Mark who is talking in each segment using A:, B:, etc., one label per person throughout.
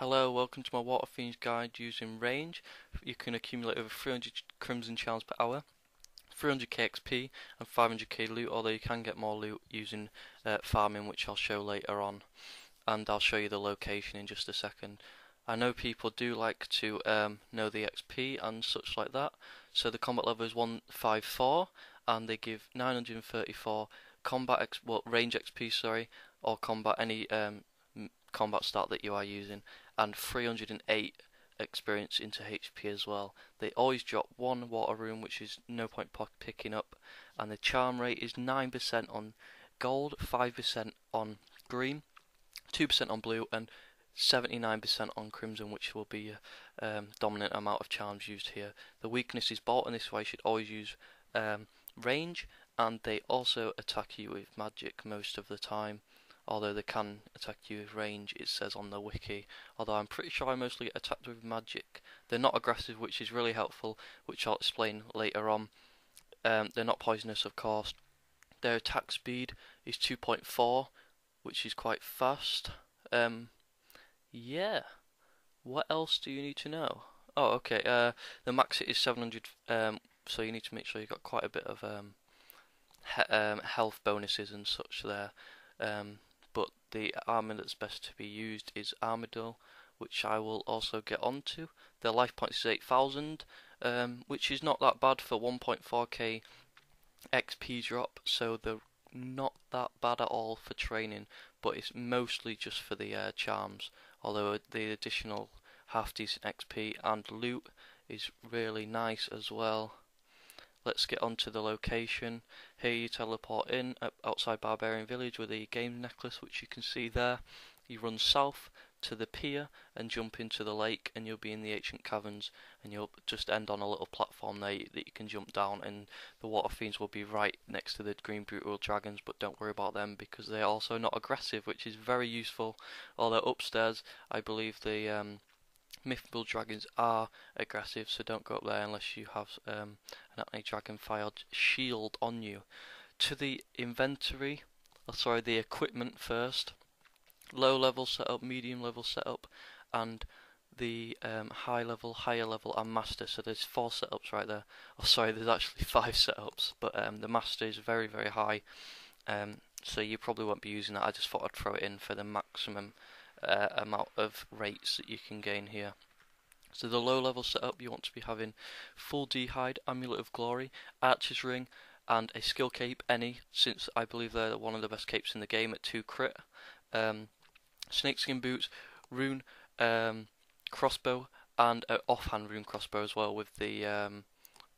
A: Hello, welcome to my Waterfiends guide using range. You can accumulate over 300 crimson charms per hour, 300k XP and 500k loot, although you can get more loot using farming, which I'll show later on. And I'll show you the location in just a second. I know people do like to know the XP and such like that. So the combat level is 154 and they give 934 range XP, sorry, or combat any combat stat that you are using, and 308 experience into HP as well. They always drop one water rune, which is no point picking up, and the charm rate is 9% on gold, 5% on green, 2% on blue, and 79% on crimson, which will be a dominant amount of charms used here. The weakness is bolt, and this is why you should always use range, and they also attack you with magic most of the time. Although they can attack you with range, it says on the wiki. Although I'm pretty sure I mostly get attacked with magic. They're not aggressive, which is really helpful, which I'll explain later on. They're not poisonous, of course. Their attack speed is 2.4, which is quite fast. Yeah. What else do you need to know? Oh, okay. The max hit is 700, so you need to make sure you've got quite a bit of health bonuses and such there. But the armor that's best to be used is Armadillo, which I will also get onto. Their life points is 8,000, which is not that bad for 1.4k XP drop, so they're not that bad at all for training, but it's mostly just for the charms, although the additional half decent XP and loot is really nice as well. Let's get onto the location. Here you teleport in outside Barbarian Village with the game necklace, which you can see there. You run south to the pier and jump into the lake, and you'll be in the ancient caverns, and you'll just end on a little platform there that you can jump down, and the Waterfiends will be right next to the green brutal dragons, but don't worry about them because they're also not aggressive, which is very useful. Although upstairs I believe the mythical dragons are aggressive, so don't go up there unless you have an anti-dragon fire shield on you. To the inventory, the equipment first. Low level setup, medium level setup, and the higher level, and master. So there's 4 setups right there. Oh, sorry, there's actually 5 setups, but the master is very, very high. So you probably won't be using that. I just thought I'd throw it in for the maximum amount of rates that you can gain here. So the low level setup, you want to be having full d'hide, amulet of glory, archer's ring, and a skill cape, any, since I believe they're one of the best capes in the game at 2 crit. Snakeskin boots, rune crossbow, and an offhand rune crossbow as well with the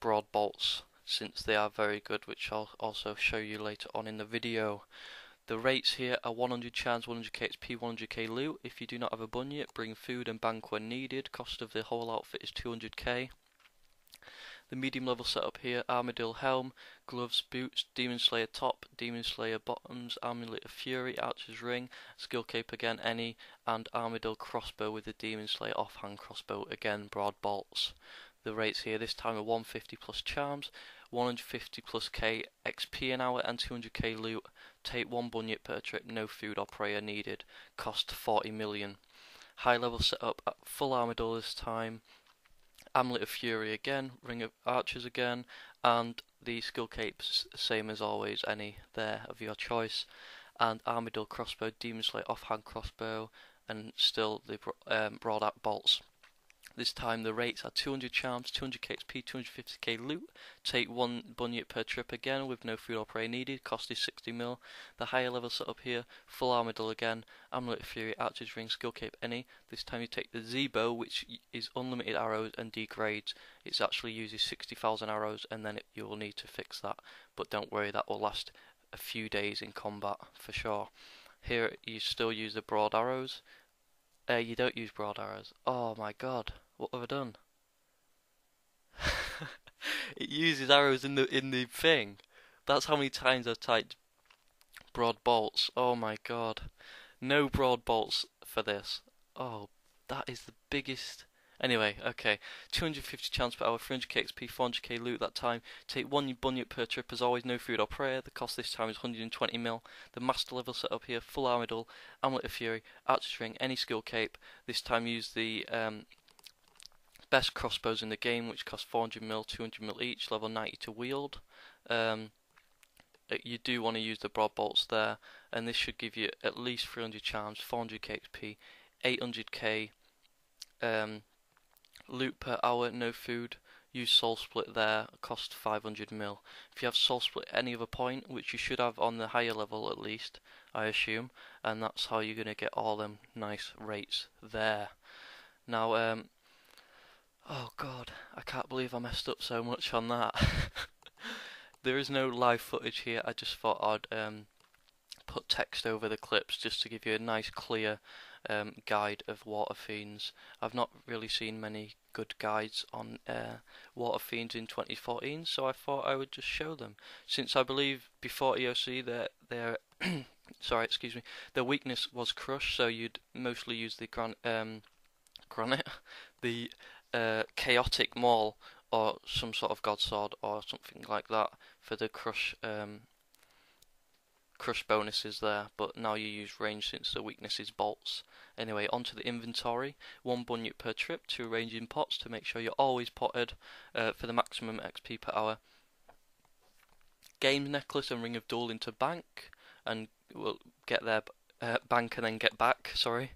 A: broad bolts, since they are very good, which I'll also show you later on in the video. The rates here are 100 charms, 100k XP, 100k loot. If you do not have a bunyet, bring food and bank when needed. Cost of the whole outfit is 200k. The medium level setup here: Armadillo helm, gloves, boots, Demon Slayer top, Demon Slayer bottoms, Amulet of Fury, Archer's ring, skill cape again any, and Armadillo crossbow with the Demon Slayer offhand crossbow, again broad bolts. The rates here this time are 150 plus charms, 150 plus k XP an hour, and 200k loot. Take 1 bunyet per trip, no food or prayer needed. Cost 40 million. High level setup at full Armadillo this time. Amulet of Fury again, Ring of Archers again, and the skill capes same as always, any there of your choice. And Armadillo crossbow, Demon Slayer offhand crossbow, and still the broad out bolts. This time the rates are 200 charms, 200k XP, 250k loot. Take 1 bunyet per trip again with no food or prey needed. Cost is 60 mil. The higher level setup here, full Armadillo again, Amulet of Fury, Archer's ring, skill cape any. This time you take the Z-bow, which is unlimited arrows and degrades. It actually uses 60,000 arrows, and then you will need to fix that. But don't worry, that will last a few days in combat for sure. Here you still use the broad arrows. You don't use broad arrows. Oh my god. What have I done? It uses arrows in the thing. That's how many times I've typed broad bolts. Oh my god. No broad bolts for this. Oh, that is the biggest Anyway, okay. 250 chance per hour, 300k XP, 400k loot that time. Take one bunyip per trip, as always, no food or prayer. The cost this time is 120 mil. The master level setup here, full armador, amulet of fury, archer string, any skill cape. This time use the best crossbows in the game, which cost 400 mil, 200 mil each, level 90 to wield. You do want to use the broad bolts there, and this should give you at least 300 charms, 400k XP, 800k loot per hour, no food. Use soul split there, cost 500 mil. If you have soul split at any other point, which you should have on the higher level at least, I assume, and that's how you're going to get all them nice rates there. Now, oh god, I can't believe I messed up so much on that. There is no live footage here, I just thought I'd put text over the clips just to give you a nice clear guide of Waterfiends. I've not really seen many good guides on Waterfiends in 2014, so I thought I would just show them. Since I believe before EOC their sorry, excuse me, their weakness was crush, so you'd mostly use the granite, the chaotic maul, or some sort of god sword or something like that for the crush bonuses there, but now you use range since the weakness is bolts. Anyway, onto the inventory. 1 bunyip per trip, 2 ranging pots to make sure you're always potted for the maximum XP per hour. Games necklace and ring of duel into bank, and we'll get there, bank and then get back, sorry.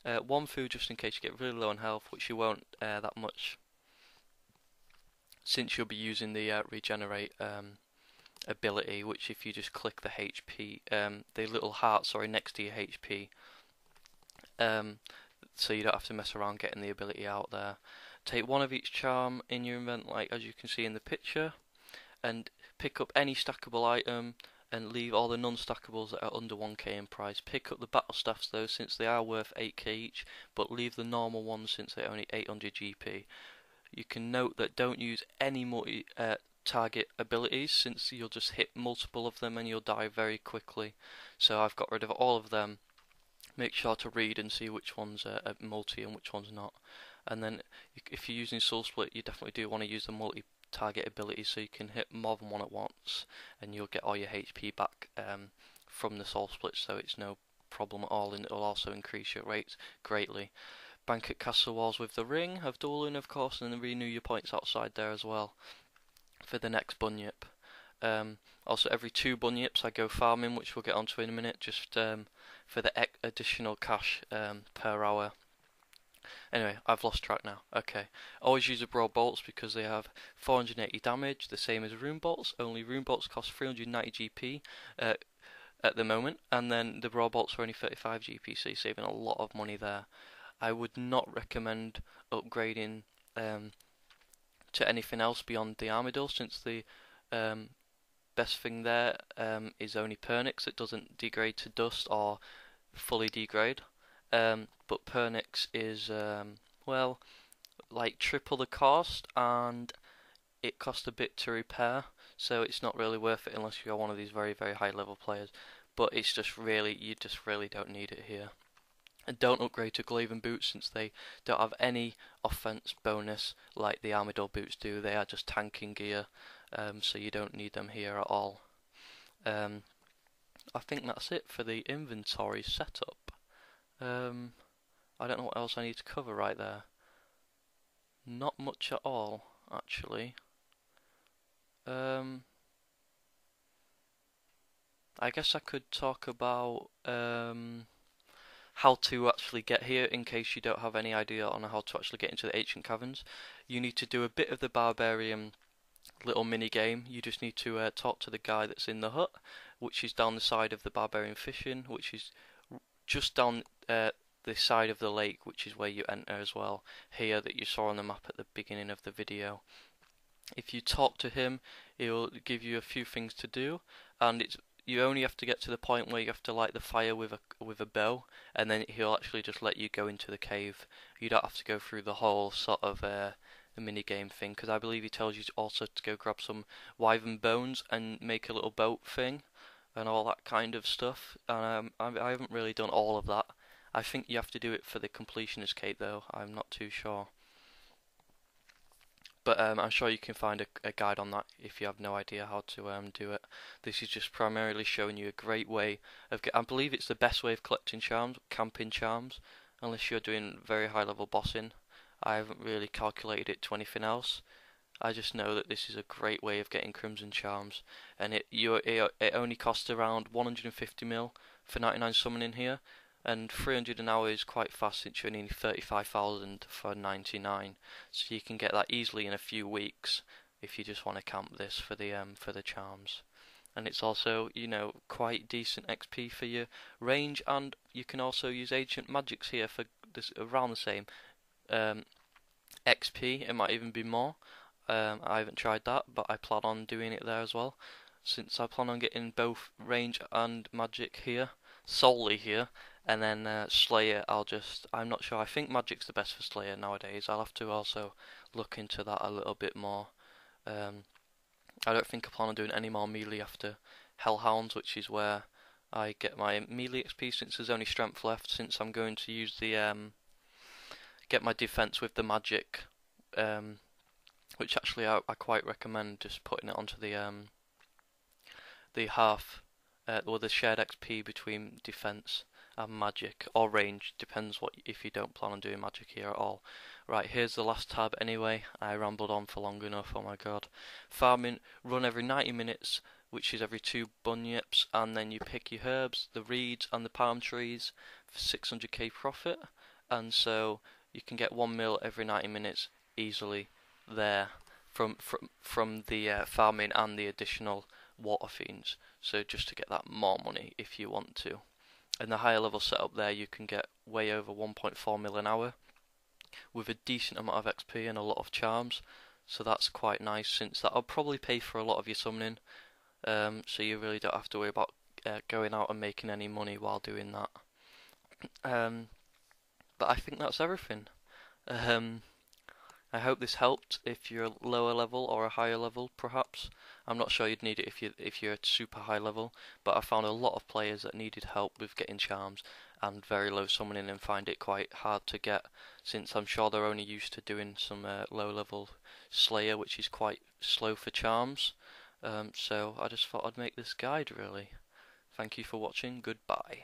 A: 1 food just in case you get really low on health, which you won't that much, since you'll be using the regenerate ability, which if you just click the HP, the little heart, sorry, next to your HP, so you don't have to mess around getting the ability out there. Take 1 of each charm in your event, like as you can see in the picture, and pick up any stackable item and leave all the non-stackables that are under 1k in price. Pick up the battle staffs though, since they are worth 8k each, but leave the normal ones since they're only 800 GP. You can note that don't use any target abilities, since you'll just hit multiple of them and you'll die very quickly. So I've got rid of all of them. Make sure to read and see which ones are multi and which ones not. And then if you're using soul split, you definitely do want to use the multi-target abilities, so you can hit more than one at once and you'll get all your HP back from the soul split, so it's no problem at all, and it'll also increase your rates greatly. Bank at castle walls with the ring of dueling, of course, and then renew your points outside there as well for the next bunyip. Also, every 2 bunyips I go farming, which we'll get onto in a minute, just for the additional cash per hour. Anyway, I've lost track now. Okay, always use the broad bolts because they have 480 damage, the same as rune bolts, only rune bolts cost 390 GP at the moment, and then the broad bolts are only 35 GP, so you're saving a lot of money there. I would not recommend upgrading to anything else beyond the armador, since the best thing there is only Pernix. It doesn't degrade to dust or fully degrade, but Pernix is well, like triple the cost, and it costs a bit to repair, so it's not really worth it unless you're one of these very high level players. But it's just really, you just really don't need it here. And don't upgrade to Glaven boots, since they don't have any offense bonus like the Armador boots do. They are just tanking gear, so you don't need them here at all. I think that's it for the inventory setup. I don't know what else I need to cover right there. Not much at all, actually. I guess I could talk about how to actually get here, in case you don't have any idea on how to actually get into the ancient caverns. You need to do a bit of the barbarian little mini game. You just need to talk to the guy that's in the hut, which is down the side of the barbarian fishing, which is just down the side of the lake, which is where you enter as well, here that you saw on the map at the beginning of the video. If you talk to him, he'll give you a few things to do, and you only have to get to the point where you have to light the fire with a bow, and then he'll actually just let you go into the cave. You don't have to go through the whole sort of the mini game thing, because I believe he tells you also to go grab some wyvern bones and make a little boat thing and all that kind of stuff. And I haven't really done all of that. I think you have to do it for the completionist cape though. I'm not too sure. But I'm sure you can find a guide on that if you have no idea how to do it. This is just primarily showing you a great way of I believe it's the best way of collecting charms, camping charms, unless you're doing very high level bossing. I haven't really calculated it to anything else. I just know that this is a great way of getting crimson charms, and it only costs around 150 mil for 99 summoning here, and 300 an hour is quite fast since you're needing 35,000 for 99. So you can get that easily in a few weeks if you just want to camp this for the charms. And it's also, quite decent XP for your range, and you can also use ancient magics here for this around the same XP. It might even be more. I haven't tried that, but I plan on doing it there as well, since I plan on getting both range and magic here, solely here, and then Slayer. I'm not sure. I think magic's the best for Slayer nowadays. I'll have to also look into that a little bit more. I don't think I plan on doing any more melee after Hellhounds, which is where I get my melee XP, since there's only strength left, since I'm going to use the get my defense with the magic, which actually I quite recommend just putting it onto the half, or the shared XP between defense and magic, or range, depends if you don't plan on doing magic here at all. Right, here's the last tab anyway. I rambled on for long enough, oh my god. Farming, run every 90 minutes, which is every 2 bunyips, and then you pick your herbs, the reeds and the palm trees for 600k profit, and so you can get 1 mil every 90 minutes easily there from the farming and the additional Waterfiends. So just to get that more money if you want to. And the higher level setup there, you can get way over 1.4 mil an hour with a decent amount of XP and a lot of charms. So that's quite nice, since that'll probably pay for a lot of your summoning. So you really don't have to worry about going out and making any money while doing that. But I think that's everything. I hope this helped if you're a lower level or a higher level, perhaps. I'm not sure you'd need it if you're at super high level, but I found a lot of players that needed help with getting charms and very low summoning and find it quite hard to get, since I'm sure they're only used to doing some low level Slayer, which is quite slow for charms. So I just thought I'd make this guide really. Thank you for watching, goodbye.